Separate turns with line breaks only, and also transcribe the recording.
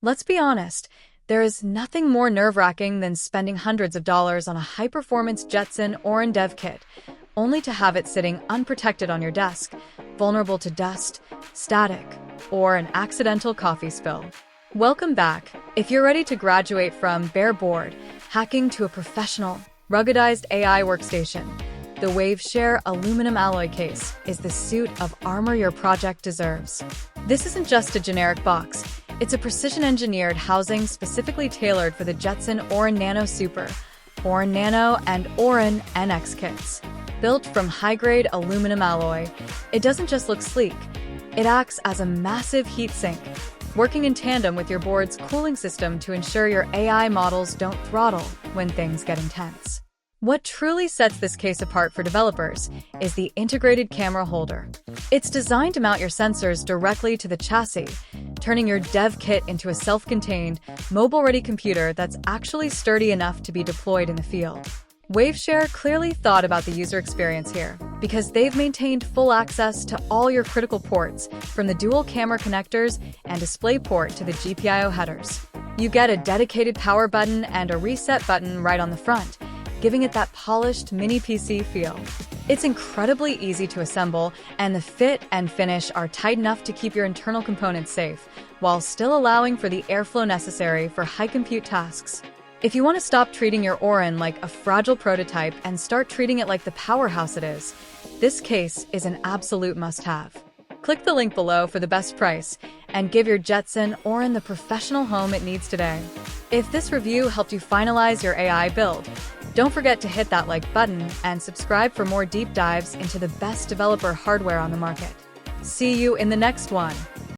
Let's be honest, there is nothing more nerve-wracking than spending hundreds of dollars on a high-performance Jetson Orin dev kit, only to have it sitting unprotected on your desk, vulnerable to dust, static, or an accidental coffee spill. Welcome back. If you're ready to graduate from bare board hacking to a professional, ruggedized AI workstation, the Waveshare Aluminum Alloy Case is the suit of armor your project deserves. This isn't just a generic box. It's a precision-engineered housing specifically tailored for the Jetson Orin Nano Super, Orin Nano, and Orin NX kits. Built from high-grade aluminum alloy, it doesn't just look sleek, it acts as a massive heat sink, working in tandem with your board's cooling system to ensure your AI models don't throttle when things get intense. What truly sets this case apart for developers is the integrated camera holder. It's designed to mount your sensors directly to the chassis, turning your dev kit into a self-contained, mobile-ready computer that's actually sturdy enough to be deployed in the field. Waveshare clearly thought about the user experience here, because they've maintained full access to all your critical ports, from the dual camera connectors and display port to the GPIO headers. You get a dedicated power button and a reset button right on the front, giving it that polished mini PC feel. It's incredibly easy to assemble, and the fit and finish are tight enough to keep your internal components safe, while still allowing for the airflow necessary for high-compute tasks. If you want to stop treating your Orin like a fragile prototype and start treating it like the powerhouse it is, this case is an absolute must-have. Click the link below for the best price, and give your Jetson Orin the professional home it needs today. If this review helped you finalize your AI build, don't forget to hit that like button and subscribe for more deep dives into the best developer hardware on the market. See you in the next one.